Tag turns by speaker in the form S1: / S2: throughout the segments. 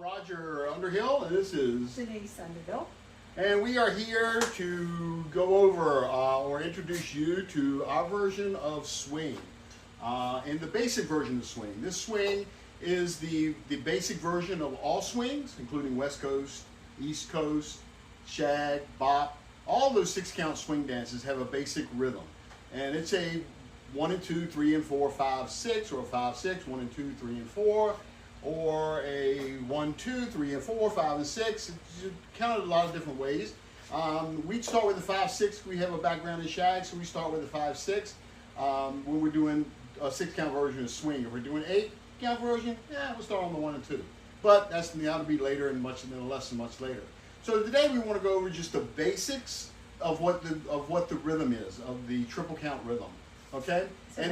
S1: Roger Underhill, and this is
S2: Denise Underhill.
S1: and we are here to go over or introduce you to our version of swing, and the basic version of swing. This swing is the basic version of all swings, including West Coast, East Coast, Shag, Bop. All those 6-count swing dances have a basic rhythm, and it's a 1 and 2, 3 and 4, 5, 6, or 5, 6, 1 and 2, 3 and 4, or a 1, 2, 3 and 4, 5 and 6. It's counted a lot of different ways. We start with the 5, 6. We have a background in Shag, so we start with the 5, 6 when we're doing a 6-count version of swing. If we're doing 8-count version, yeah, we'll start on the 1 and 2. But that's to be later and in a lesson much later. So today we want to go over just the basics of what the rhythm is, of the triple count rhythm. Okay?
S2: So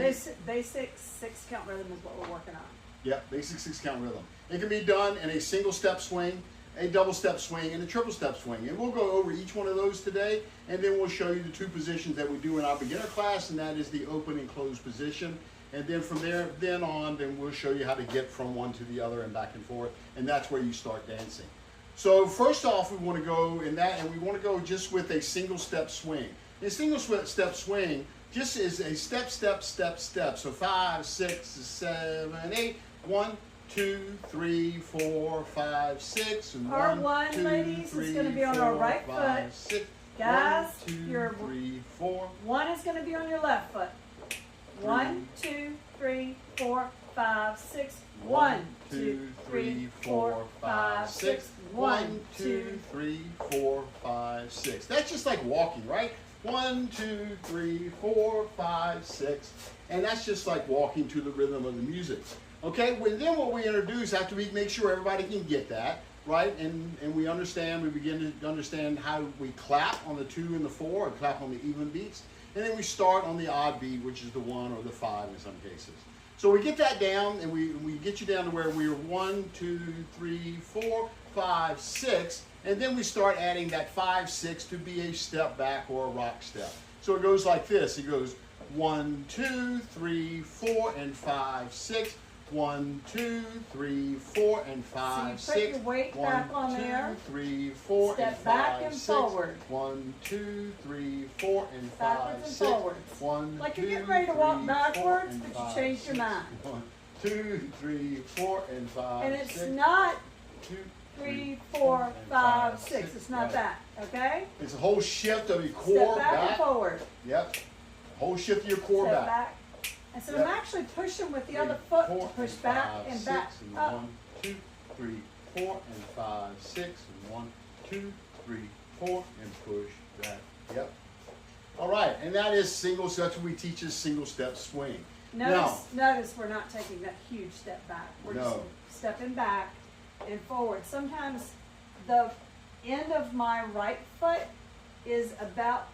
S2: basic 6-count rhythm is what we're working on.
S1: Yeah, basic 6-count rhythm. It can be done in a single step swing, a double step swing, and a triple step swing. And we'll go over each one of those today, and then we'll show you the 2 positions that we do in our beginner class, and that is the open and closed position. And then from there, then we'll show you how to get from one to the other and back and forth, and that's where you start dancing. So first off, we want to go in that, and we want to go just with a single step swing. A single step swing just is a step, step, step, step. So 5, 6, 7, 8. 1, 2, 3, 4, 5, 6. And
S2: Our
S1: 1, 2,
S2: ladies,
S1: 3,
S2: is going to be on our
S1: 4,
S2: right
S1: 5,
S2: foot.
S1: 6.
S2: Guys,
S1: 1, 2,
S2: your
S1: 3, 4.
S2: 1 is going to be on your left foot. 1, 2, 3, 4, 5, 6. 1, 2, 3, 4, 5, 6. 1, 2, 3, 4, 5, 6. That's just like walking, right? 1, 2, 3, 4, 5, 6. And that's just like walking to the rhythm of the music. Okay, well, then what we introduce after we make sure everybody can get that, right? And we begin to understand how we clap on the 2 and the 4, and clap on the even beats. And then we start on the odd beat, which is the 1 or the 5 in some cases. So we get that down, and we get you down to where we're 1, 2, 3, 4, 5, 6. And then we start adding that 5, 6 to be a step back or a rock step. So it goes like this. It goes 1, 2, 3, 4, and 5, 6. 1, 2, 3, 4, and 5, 6. So you put your weight back on there.
S1: 1, 2, 3, 4,
S2: Step
S1: and 5,
S2: back and
S1: 6.
S2: forward.
S1: 1, 2, 3, 4, and 5,
S2: Backwards and
S1: 6.
S2: forwards.
S1: 1,
S2: Like you're
S1: 2,
S2: getting ready to walk
S1: 3,
S2: backwards,
S1: 4,
S2: but you
S1: 5,
S2: changed your
S1: 6.
S2: mind.
S1: 1, 2, 3, 4, and 5,
S2: And it's
S1: 6.
S2: not
S1: 2,
S2: 3, 4,
S1: and
S2: 5, 6. It's not
S1: Right.
S2: that, okay?
S1: It's a whole shift of your
S2: Step
S1: core
S2: back and
S1: back.
S2: forward.
S1: Yep. Whole shift of your core
S2: Step
S1: back.
S2: back. And so
S1: Yep.
S2: I'm actually pushing with the
S1: 3,
S2: other foot
S1: 4,
S2: to push
S1: and
S2: back
S1: 5,
S2: and
S1: 6,
S2: back
S1: and
S2: up.
S1: 1, 2, 3, 4, and 5, 6, and 1, 2, 3, 4, and push that. Yep. All right, and that is single. So that's what we teach is single step swing.
S2: Notice we're not taking that huge step back. We're just
S1: No.
S2: stepping back and forward. Sometimes the end of my right foot is about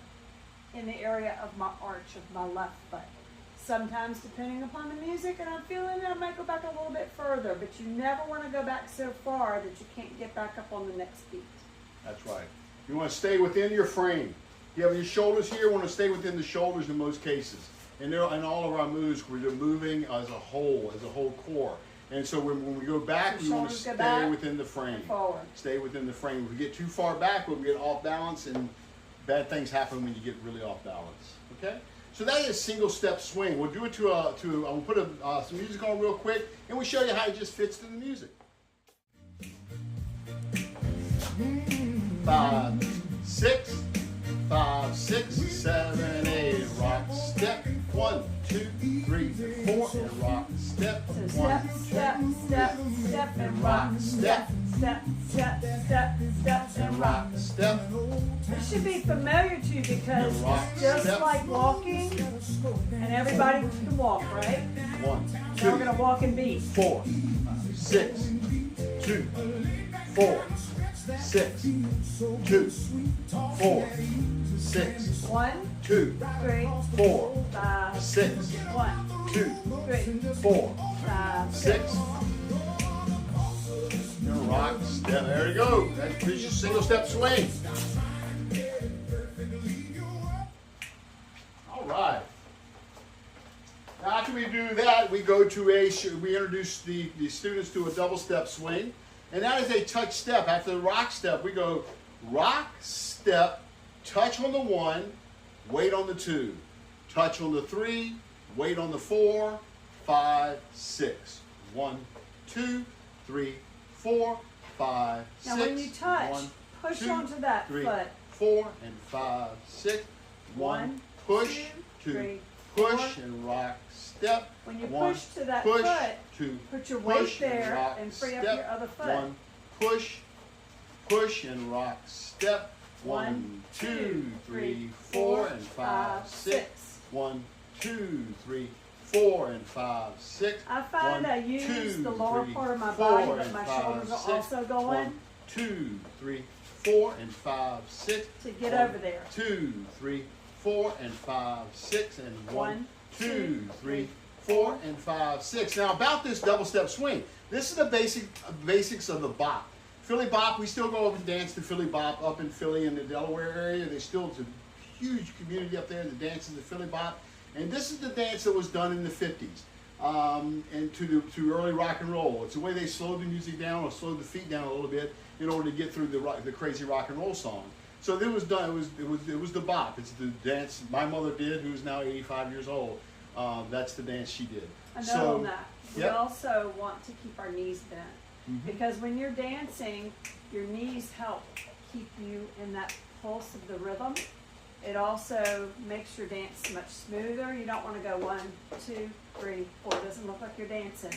S2: in the area of my arch of my left foot. Sometimes, depending upon the music and I'm feeling it, I might go back a little bit further, but you never want to go back so far that you can't get back up on the next beat.
S1: That's right. You want to stay within your frame. You have your shoulders here. You want to stay within the shoulders in most cases. And in all of our moves, we're moving as a whole core. And so when we go back, we want to stay within the frame.
S2: Forward.
S1: Stay within the frame. If we get too far back, we'll get off balance, and bad things happen when you get really off balance. Okay? So that is single step swing. We'll do it I'll put some music on real quick, and we'll show you how it just fits to the music. 5, 6, 5, 6, 7, 8. Rock step. 1, 2, 3, 4, and rock step.
S2: So
S1: 1,
S2: step, step, step, and rock.
S1: step.
S2: Step, step, step, step, and rock.
S1: Step.
S2: This should be familiar to you because
S1: Rock,
S2: it's just
S1: step.
S2: like walking, and everybody can walk, right?
S1: 1,
S2: Now we're
S1: 2,
S2: gonna walk and beat.
S1: 4, 6, 2, 4, 6, 2, 4, 6,
S2: 1,
S1: 2,
S2: 3,
S1: 4,
S2: 5,
S1: 6,
S2: 1,
S1: 2,
S2: 3,
S1: 4,
S2: 5,
S1: 6. And rock step. There you go. That's your single step swing. All right. Now after we do that, we go to we introduce the students to a double step swing. And that is a touch step. After the rock step, we go rock, step, touch on the 1, wait on the 2. Touch on the 3, wait on the 4, 5, 6. 1, 2, 3, 4, 5, 6.
S2: Now when you touch,
S1: 1,
S2: push
S1: 2,
S2: onto that
S1: 3,
S2: foot.
S1: 4, and 5, 6. 1, push, 2,
S2: 3,
S1: push,
S2: 4.
S1: and rock, step.
S2: When you
S1: 1,
S2: push to that
S1: push,
S2: foot,
S1: 2,
S2: put your weight
S1: push,
S2: there
S1: rock,
S2: and free
S1: step.
S2: up your other foot.
S1: 1, push, push, and rock, step. 1,
S2: 1,
S1: 2, 3, 4, and 5, 6. 1, 2, 3, 4, and 5, 6.
S2: I find
S1: 1,
S2: I use
S1: 2,
S2: the lower
S1: 3,
S2: part of my
S1: 4,
S2: body, but
S1: and
S2: my
S1: 5,
S2: shoulders are
S1: 6.
S2: also going
S1: 1, 2, 3, 4, and 5, 6.
S2: to get
S1: 1,
S2: over there.
S1: 2, 3, 4, and 5, 6. And 1,
S2: 1,
S1: 2, 3, 4, and 5, 6. Now about this double step swing. This is the basics of the bop. Philly bop, we still go over and dance the Philly bop up in Philly in the Delaware area. There's still a huge community up there that dances the Philly bop. And this is the dance that was done in the 50s. And to early rock and roll. It's the way they slowed the music down or slowed the feet down a little bit in order to get through the crazy rock and roll song. So it was done. It was the bop. It's the dance my mother did, who's now 85 years old. That's the dance she did.
S2: I know
S1: So,
S2: on that. We
S1: yep.
S2: also want to keep our knees bent. Because when you're dancing, your knees help keep you in that pulse of the rhythm. It also makes your dance much smoother. You don't want to go 1, 2, 3, 4. It doesn't look like you're dancing.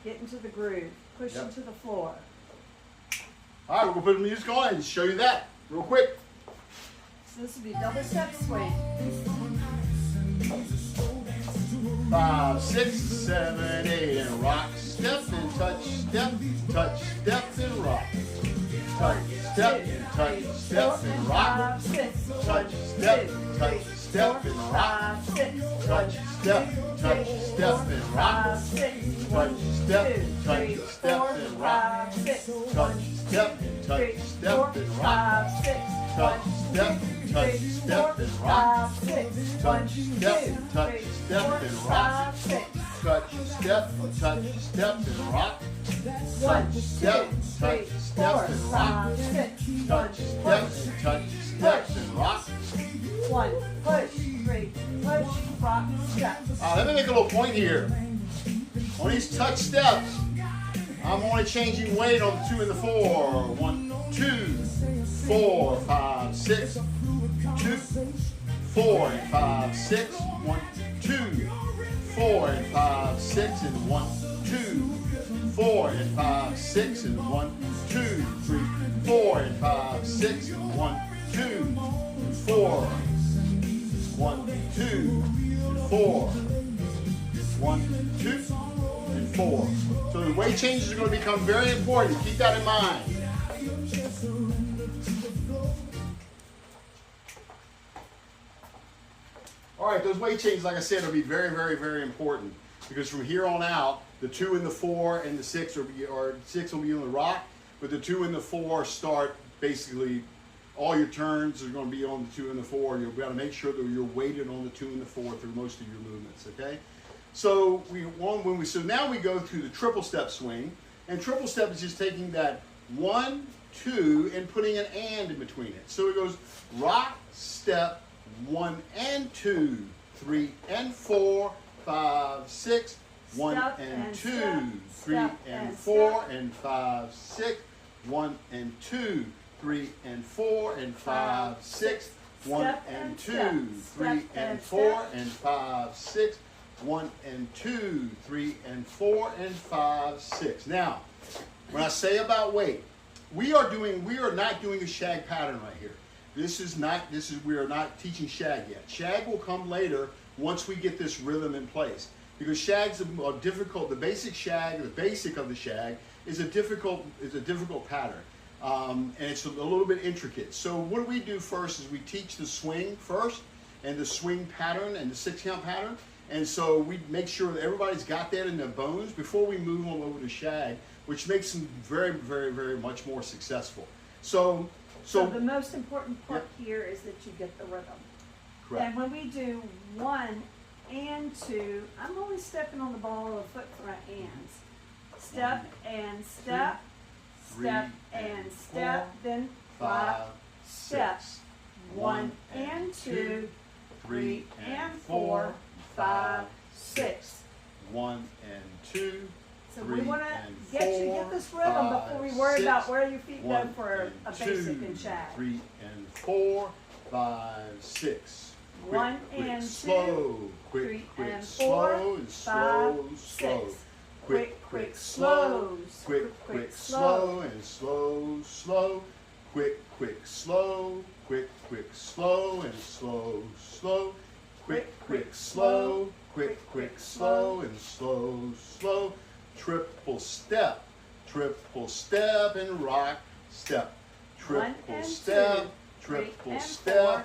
S2: Get into the groove. Push
S1: Yep.
S2: into the floor.
S1: All right, we're gonna put the music on and show you that real quick.
S2: So this would be double step swing.
S1: 5, 6, 7, 8, and rock, step, and touch, step, and rock. Touch, step, and touch, step, and rock.
S2: 5, 6,
S1: Touch, step, and rock.
S2: 5, 6,
S1: Touch, step, and rock.
S2: 5, 6,
S1: Touch,
S2: 1,
S1: step,
S2: 2, 3, 4,
S1: and rock.
S2: 5, 6,
S1: Touch,
S2: 1,
S1: step,
S2: 2,
S1: and
S2: 3, 4,
S1: rock.
S2: 5, 6,
S1: Touch,
S2: 1,
S1: step,
S2: 2,
S1: touch,
S2: 3,
S1: step,
S2: 4,
S1: and rock.
S2: 5, 6,
S1: Touch,
S2: 1, 2,
S1: step,
S2: 3,
S1: touch, step,
S2: 4,
S1: and
S2: 5, 6,
S1: Touch, step, and rock.
S2: 1, 2,
S1: step,
S2: 3,
S1: touch,
S2: 4,
S1: step, and rock.
S2: 5, 6, 1,
S1: Touch, step, and rock.
S2: 1, push, 3, push, rock, step.
S1: Let me make a little point here. On these touch steps, I'm only changing weight on the 2 and the 4. 1, 2, 4, 5, 6. 2, 4, and 5, 6. 1, 2, 4, and 5, 6, and 1, 2, 4, and 5, 6, and 1, 2, 3, 4, and 5, 6, and 1, 2, 4. 1, 2, 4. 1, 2, and 4. So the weight changes are going to become very important. Keep that in mind. All right, those weight changes, like I said, will be very, very, very important because from here on out, the 2 and the 4 and the 6 or 6 will be on the rock, but the 2 and the 4 start basically. All your turns are going to be on the 2 and the 4. You've got to make sure that you're weighted on the 2 and the 4 through most of your movements. Okay, so so now we go to the triple step swing, and triple step is just taking that 1, 2, and putting an and in between it. So it goes rock, step, 1 and 2, 3 and 4, 5, 6, 1
S2: Step
S1: and 2,
S2: step,
S1: 3
S2: step
S1: and
S2: and
S1: 4
S2: step.
S1: and 5, 6, 1 and 2, 3 and 4 and 5, 6, 1
S2: Step
S1: and
S2: and
S1: 2,
S2: step.
S1: 3
S2: Step
S1: and
S2: and
S1: 4
S2: step.
S1: and 5, 6, 1 and 2, 3 and 4 and 5, 6. Now, when I say about weight, we are not doing a shag pattern right here. We are not teaching shag yet. Shag will come later once we get this rhythm in place. Because shag's a difficult, the basic of the shag is a difficult pattern. And it's a little bit intricate. So what we do first is we teach the swing first, and the swing pattern and the 6-count pattern. And so we make sure that everybody's got that in their bones before we move on over to shag, which makes them very, very, very much more successful. So
S2: the most important part here is that you get the rhythm.
S1: correct.
S2: And when we do 1 and 2, I'm only stepping on the ball of the foot for my hands. Step and step, step and step, then rock, step. 1 and 2, 3 and 4, 5, 6.
S1: 1 and 2.
S2: So we want to
S1: and
S2: get this rhythm before we worry about where your feet go for a basic and shag.
S1: 3 and 4, 5, 6.
S2: 1 and 2,
S1: slow,
S2: 3
S1: quick,
S2: and 4,
S1: slow, and
S2: 5,
S1: slow,
S2: 6.
S1: quick, slow, quick, slow, and slow, slow, quick, slow, quick, slow, and slow, slow, quick, slow, quick, slow, and slow, slow, triple step and rock, step, triple step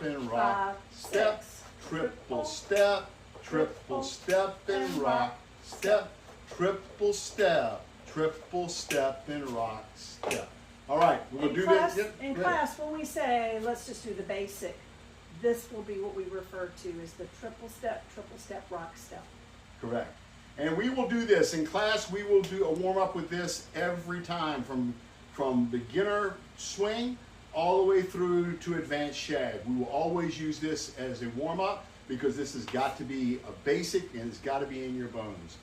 S1: and rock, step, triple step and rock, step, triple step and rock, step. All right, we'll do this.
S2: In class, when we say, let's just do the basic, this will be what we refer to as the triple step, rock step.
S1: Correct. And we will do this. In class, we will do a warm-up with this every time from beginner swing all the way through to advanced shag. We will always use this as a warm-up because this has got to be a basic and it's got to be in your bones.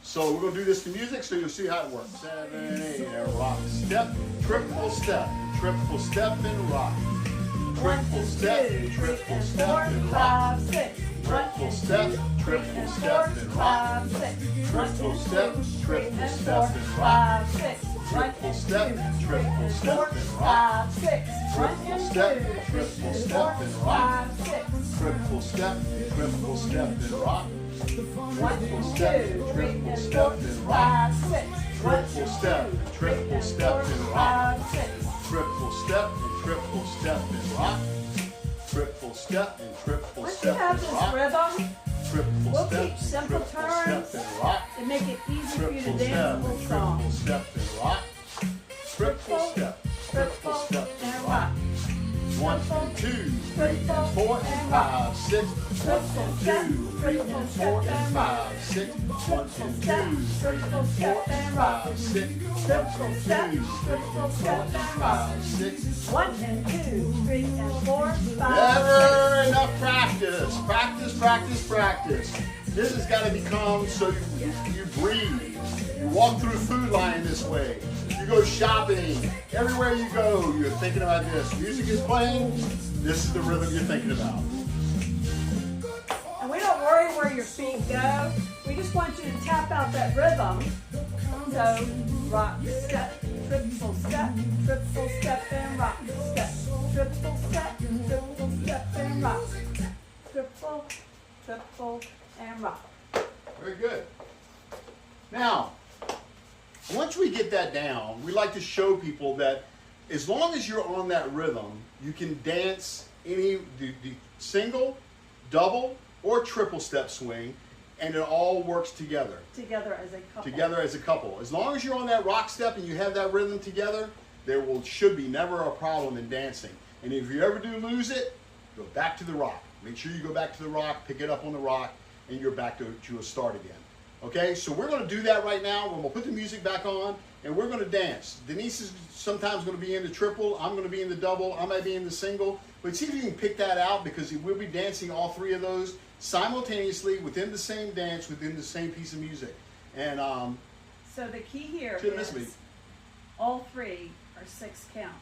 S1: So we're going to do this to music so you'll see how it works. 7, 8, and rock, step, triple step and rock. Triple step and rock.
S2: 5, 6.
S1: Triple step and rock. Triple step and rock.
S2: 5, 6.
S1: Triple step and rock.
S2: 6.
S1: Triple step and rock. Triple step and rock. Triple step and rock.
S2: 6.
S1: Triple step and rock. Triple step and rock. Triple step
S2: Once you have
S1: and
S2: this
S1: rock.
S2: rhythm,
S1: Triple
S2: we'll
S1: step,
S2: teach simple turns
S1: step and rock.
S2: to make it easy for you to
S1: Triple
S2: dance a
S1: step,
S2: little song.
S1: triple step and rock. Triple step and rock. 1 and 2, 3 and 4 and 5, 6. 1 and 2, 3 and 4 and 5, 6. 1 and 2, 3 and 4 and 5, 6. 1 and 2, 3 and 4 and 5, 6.
S2: 1 and 2, 3 and 4, 5,
S1: Never enough practice. Practice. This has got to become so you breathe. You walk through food line this way. You go shopping. Everywhere you go, you're thinking about this. Music is playing. This is the rhythm you're thinking about.
S2: And we don't worry where your feet go. We just want you to tap out that rhythm. So, rock, step, triple step and rock, step, triple step and rock, triple and rock.
S1: Very good. Now, once we get that down, we like to show people that as long as you're on that rhythm, you can dance the single, double, or triple step swing, and it all works together.
S2: Together as a couple.
S1: Together as a couple. As long as you're on that rock step and you have that rhythm together, there should be never a problem in dancing. And if you ever do lose it, go back to the rock. Make sure you go back to the rock, pick it up on the rock, and you're back to a start again. Okay, so we're going to do that right now. We're going to put the music back on, and we're going to dance. Denise is sometimes going to be in the triple. I'm going to be in the double. I might be in the single. But see if you can pick that out, because we'll be dancing all three of those simultaneously within the same dance, within the same piece of music. And
S2: so the key here
S1: shouldn't miss me.
S2: is all three are 6 count.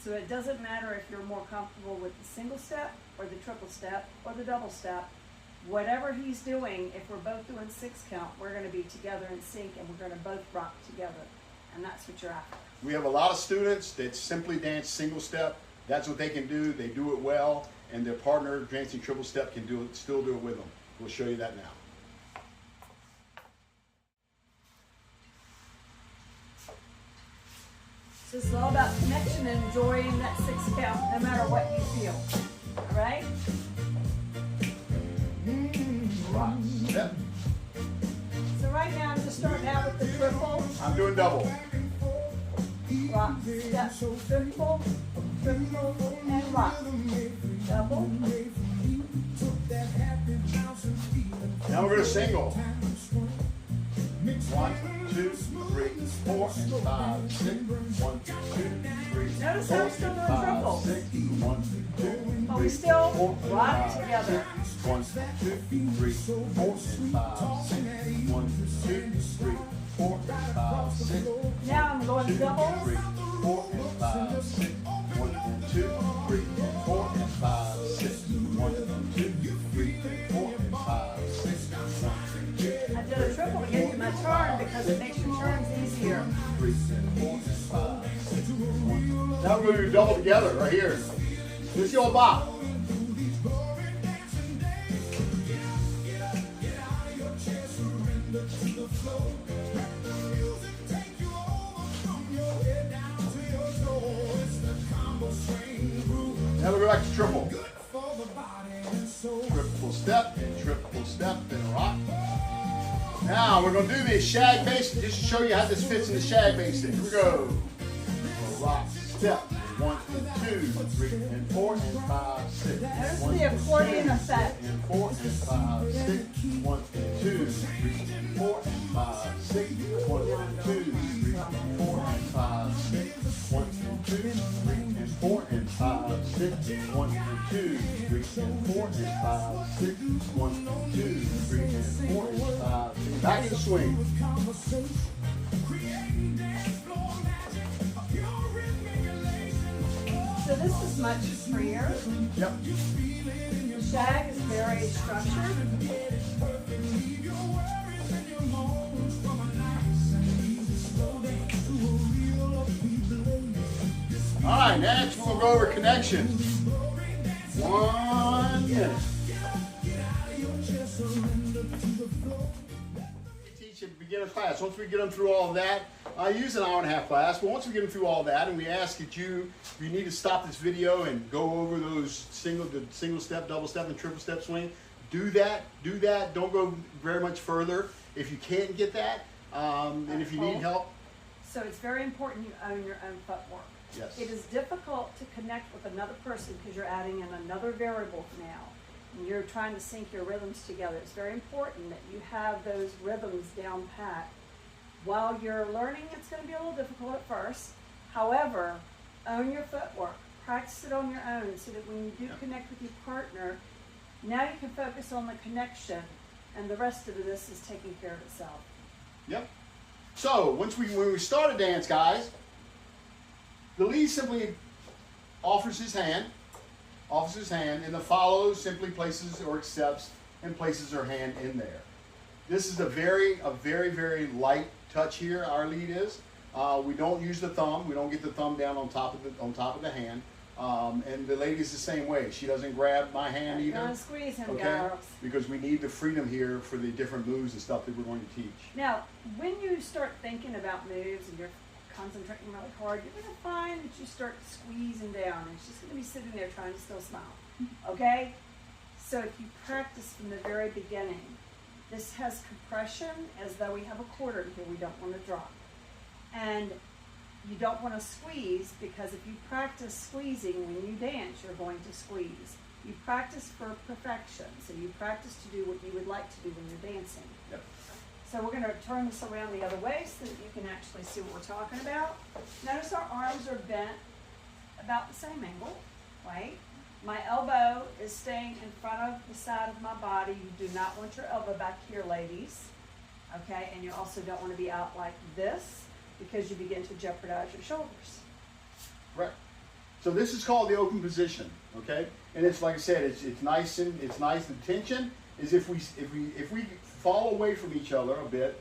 S2: So it doesn't matter if you're more comfortable with the single step or the triple step or the double step. Whatever he's doing, if we're both doing 6 count, we're going to be together in sync, and we're going to both rock together. And that's what you're after.
S1: We have a lot of students that simply dance single step. That's what they can do. They do it well, and their partner dancing triple step can still do it with them. We'll show you that now.
S2: So this is all about connection and enjoying that 6 count, no matter what you feel. All right?
S1: Rock, step.
S2: So right now, I'm just starting out with the triple.
S1: I'm doing double.
S2: Rock, step, triple, and rock. Double.
S1: Now we're going to single. 1, 2, 3, 4, and 5, 6. 1, 2, 3,
S2: Notice
S1: 4,
S2: how we're still
S1: and
S2: doing
S1: 5,
S2: triple.
S1: 6. 1, 2,
S2: But we
S1: 3,
S2: still
S1: 4, and
S2: rock
S1: 5,
S2: together.
S1: 1, 2, 3, 4, and 5, 6. 1, 2, 3, 4, and 5, 6.
S2: Now I'm going
S1: 2,
S2: doubles.
S1: 3, 4, and 5, 6. 1, 2, 3, 4, and 5, 6. 1, 2, 3, 4, and 5, 6. 1, 2,
S2: I did a triple to give you my turn because it makes your turns easier.
S1: 3, 4, and 5, 6. 1. Now we're going to do double together right here. This is the old bop. Now we go back to triple. Triple step and rock. Now we're going to do this shag basic just to show you how this fits in the shag basic. Here we go. Rock, step, 1 and 2, 3 and 4 and 5, 6.
S2: Notice
S1: 1
S2: the accordion effect.
S1: and 4 and 5, 6. 1 and 2, 3 and 4 and 5, 6. 1 and 2, 3 and 4 and 5, 6. 1 and 2, 3 and 4 and 5, 6. 1 and 2, 3 and 4 and 5, 6. 1 and 2, 3 and 4 and 5, 6. Back to the swing.
S2: So this is much freer.
S1: Yep.
S2: The shag is very structured.
S1: All right, next we'll go over connection. 1 minute. We teach a beginner class. Once we get them through all of that, I use an hour-and-a-half class, but once we get them through all that, and we ask that if you need to stop this video and go over those single step, double step, and triple step swing, do that. Don't go very much further. If you can't get that, and if you need help.
S2: So it's very important you own your own footwork.
S1: Yes.
S2: It is difficult to connect with another person because you're adding in another variable now. And you're trying to sync your rhythms together. It's very important that you have those rhythms down pat. While you're learning, it's going to be a little difficult at first. However, own your footwork. Practice it on your own so that when you do connect with your partner, now you can focus on the connection and the rest of this is taking care of itself.
S1: Yep. So when we start a dance, guys, the lead simply offers his hand, and the follow simply places or accepts and places her hand in there. This is a very, very light touch here. Our lead is. We don't use the thumb. We don't get the thumb down on top of the hand. And the lady's the same way. She doesn't grab my hand either.
S2: Don't squeeze him,
S1: Okay?
S2: girls.
S1: Because we need the freedom here for the different moves and stuff that we're going to teach.
S2: Now, when you start thinking about moves and you're concentrating really hard, you're going to find that you start squeezing down and she's going to be sitting there trying to still smile. Okay? So if you practice from the very beginning, this has compression as though we have a quarter in here we don't want to drop. And you don't want to squeeze because if you practice squeezing when you dance, you're going to squeeze. You practice for perfection, so you practice to do what you would like to do when you're dancing.
S1: Yep.
S2: So we're going to turn this around the other way so that you can actually see what we're talking about. Notice our arms are bent about the same angle, right? My elbow is staying in front of the side of my body. You do not want your elbow back here, ladies. Okay, and you also don't want to be out like this because you begin to jeopardize your shoulders.
S1: Right. So this is called the open position, okay? And it's like I said, it's nice and the tension is if we fall away from each other a bit,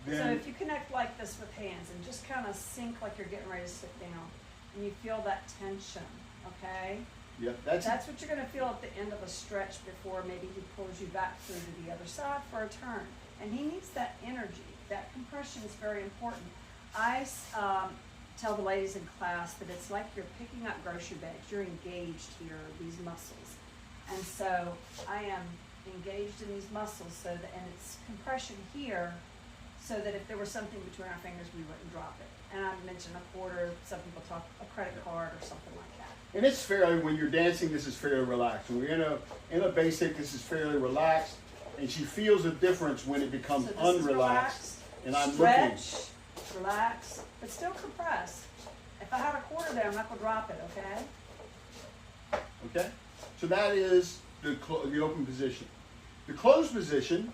S1: then
S2: So if you connect like this with hands and just kind of sink like you're getting ready to sit down, and you feel that tension, okay?
S1: yeah,
S2: That's what you're going to feel at the end of a stretch before maybe he pulls you back through to the other side for a turn. And he needs that energy. That compression is very important. I tell the ladies in class that it's like you're picking up grocery bags. You're engaged here, these muscles. And so I am engaged in these muscles and it's compression here so that if there was something between our fingers, we wouldn't drop it. And I mentioned a quarter, some people talk a credit card or something like that.
S1: and it's fairly, when you're dancing, this is fairly relaxed. When we're in a basic, this is fairly relaxed, and she feels a difference when it becomes
S2: So this
S1: unrelaxed.
S2: is relaxed.
S1: and I'm
S2: Stretch, relax, but still compress. If I had a quarter there, I'm not going to drop it, okay?
S1: Okay? So that is the open position. The closed position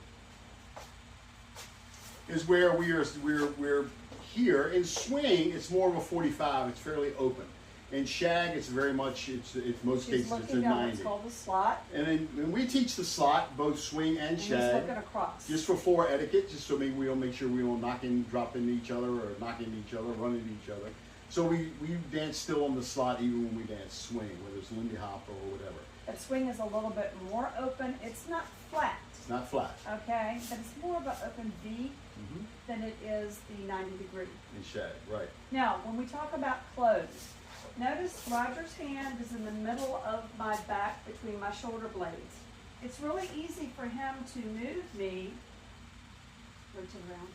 S1: is where we're here. In swing, it's more of a 45. It's fairly open. In shag, it's very much, it's most
S2: She's
S1: cases, it's a
S2: looking down
S1: 90.
S2: what's called the slot.
S1: And then when we teach the slot, both swing and
S2: He's
S1: shag,
S2: looking across.
S1: just for floor etiquette, just so maybe we don't make sure we don't drop into each other or knock into each other, run into each other. So we dance still on the slot even when we dance swing, whether it's Lindy Hop or whatever.
S2: That swing is a little bit more open. It's not flat,
S1: It's not flat
S2: okay? But it's more of an open V than it is the 90 degree.
S1: in shag, right?
S2: Now, when we talk about closed, notice Roger's hand is in the middle of my back between my shoulder blades. It's really easy for him to move me. Rotate around.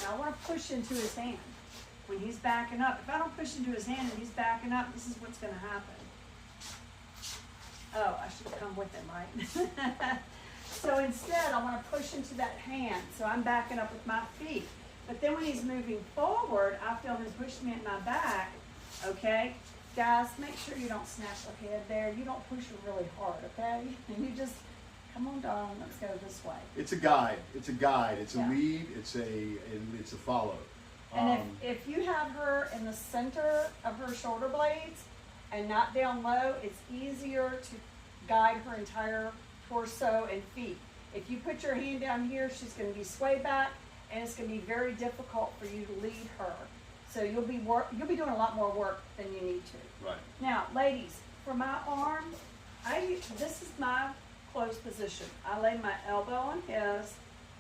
S2: Now I want to push into his hand when he's backing up. If I don't push into his hand and he's backing up, this is what's going to happen. Oh, I should have come with him, right? So instead, I want to push into that hand. So I'm backing up with my feet. But then when he's moving forward, I feel him push me at my back. Okay? Guys, make sure you don't snap your head there. You don't push it really hard, okay? And you just, come on, darling, let's go this way.
S1: It's a guide. It's a guide. It's a
S2: Yeah.
S1: lead. It's a follow.
S2: And if you have her in the center of her shoulder blades and not down low, it's easier to guide her entire torso and feet. If you put your hand down here, she's going to be sway back, and it's going to be very difficult for you to lead her. So you'll be doing a lot more work than you need to.
S1: Right.
S2: Now, ladies, for my arm, this is my closed position. I lay my elbow on his,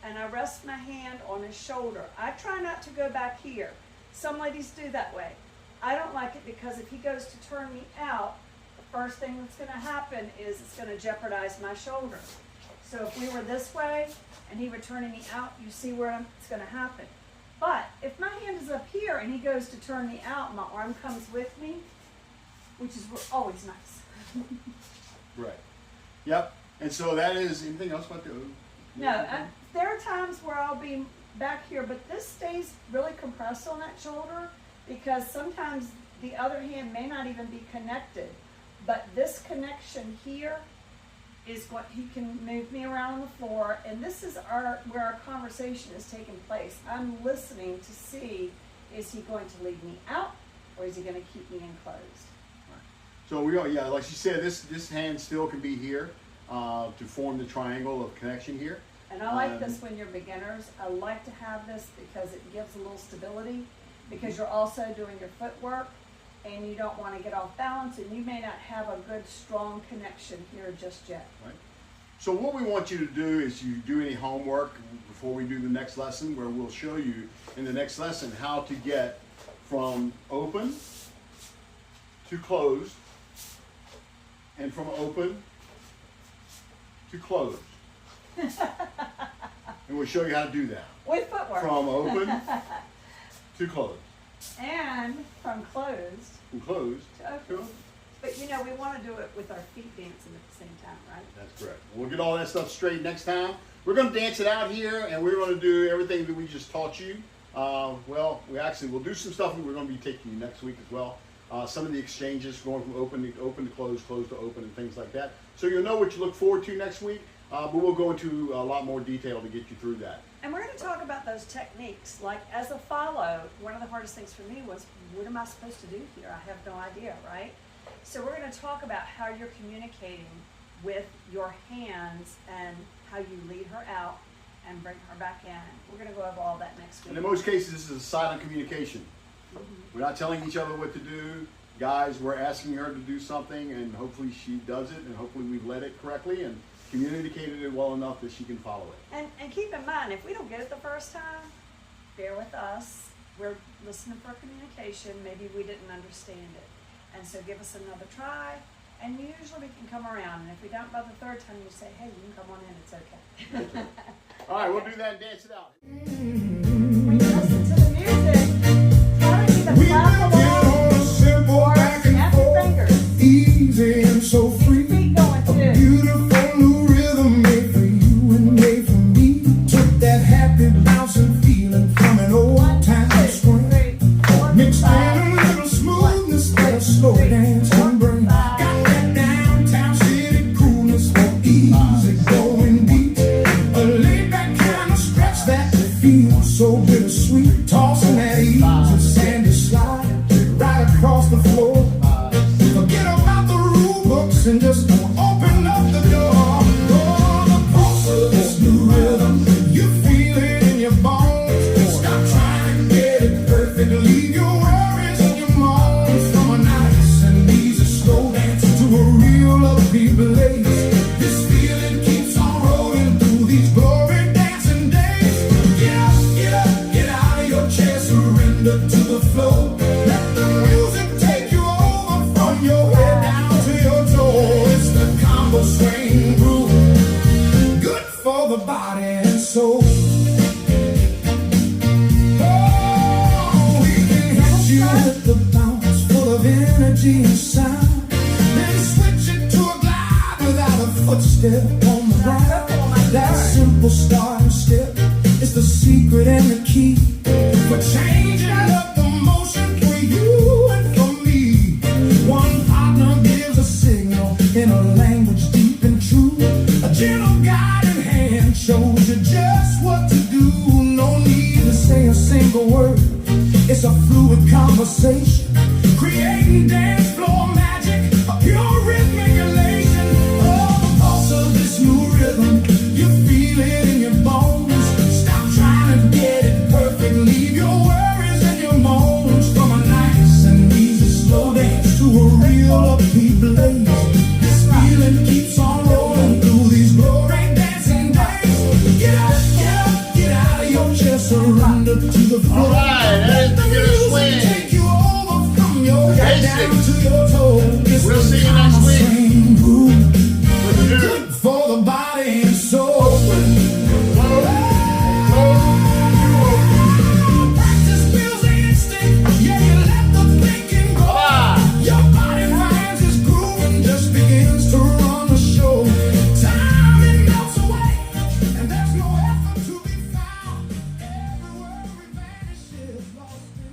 S2: and I rest my hand on his shoulder. I try not to go back here. Some ladies do that way. I don't like it because if he goes to turn me out, the first thing that's going to happen is it's going to jeopardize my shoulder. So if we were this way and he were turning me out, you see where it's going to happen. But if my hand is up here and he goes to turn me out, my arm comes with me, which is always nice.
S1: Right. Yep. And so that is, anything else about the...
S2: No, there are times where I'll be back here, but this stays really compressed on that shoulder because sometimes the other hand may not even be connected. But this connection here is what he can move me around on the floor, and this is where our conversation is taking place. I'm listening to see, is he going to lead me out or is he going to keep me enclosed?
S1: So like she said, this hand still can be here to form the triangle of connection here.
S2: And I like this when you're beginners. I like to have this because it gives a little stability, because you're also doing your footwork and you don't want to get off balance, and you may not have a good strong connection here just yet.
S1: Right. So what we want you to do is you do any homework before we do the next lesson, where we'll show you in the next lesson how to get from open to closed and from open to closed. And we'll show you how to do that.
S2: With footwork.
S1: From open to closed.
S2: And from closed
S1: From closed
S2: to open. But you know, we want to do it with our feet dancing at the same time, right?
S1: That's correct. We'll get all that stuff straight next time. We're going to dance it out here, and we're going to do everything that we just taught you. We'll do some stuff we're going to be taking you next week as well. Some of the exchanges going from open to close, close to open, and things like that. So you'll know what you look forward to next week, but we'll go into a lot more detail to get you through that.
S2: And we're going to talk about those techniques. Like as a follow, one of the hardest things for me was, what am I supposed to do here? I have no idea, right? So we're going to talk about how you're communicating with your hands and how you lead her out and bring her back in. We're going to go over all that next week.
S1: And in most cases, this is a silent communication. We're not telling each other what to do. Guys, we're asking her to do something, and hopefully she does it, and hopefully we've led it correctly and communicated it well enough that she can follow it.
S2: And keep in mind, if we don't get it the first time, bear with us. We're listening for communication. Maybe we didn't understand it. And so give us another try, and usually we can come around. And if we don't by the third time, you say, hey, you can come on in, it's okay.
S1: Okay. All right, we'll do that and dance it out.
S2: When you listen to the music, try to either clap along or snap your fingers.
S3: Easy and so free.
S2: Feet going
S3: A
S2: too.
S3: beautiful new rhythm made for you and made for me. Took that happy bouncing feeling. slow
S2: three,
S3: dance
S2: four,
S3: can bring. Got
S2: five.
S3: that downtown city coolness for easy going beat. A laid back kind of stretch that feels so bittersweet. Tossing that easy sandy slide right across the floor. Forget about the rule books and just open up the door. Oh, the pulse of this new rhythm, you feel it in your bones. Stop trying to get it perfect. Leave your worries and your moans. From a nice and easy slow dance to a real upbeat blaze. This feeling keeps on rolling through these glory dancing days. Get up, get up, get out of your chair, surrender to the flow. Let the music take you over from your head down to your toe. It's the combo swing groove, good for the body and soul. Oh, we can hit you with the bounce full of energy and sound. Then switch it to a glide without a footstep on the ground. That simple starting step is the secret and the key for changing up the motion for you and for me. One partner gives a signal in a language deep and true. A gentle guiding hand shows you just what to do. No need to say a single word. It's a fluid conversation, creating dance floor magic, a pure rhythmic elation. Oh, the pulse of this new rhythm, you feel it in your bones. Stop trying to get it perfect. Leave your worries and your moans. From a nice and easy slow dance to a real upbeat blaze. This feeling keeps on rolling through these glory dancing days. Get up, get up, get out of your chair, surrender to the floor.
S1: All right, that is the beginner swing.
S3: Take you over from your head down to your toe. It's
S1: We'll
S3: the
S1: see you next
S3: combo
S1: week.
S3: swing groove,
S1: With the
S3: good for the body and soul. Practice builds the instinct. Yeah, you let the thinking go. Your body finds its groove and just begins to run the show. Time it melts away, and there's no effort to be found. Everywhere we vanish is lost in.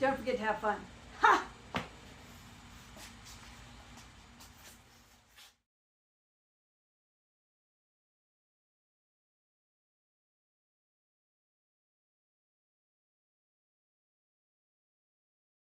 S2: Don't forget to have fun.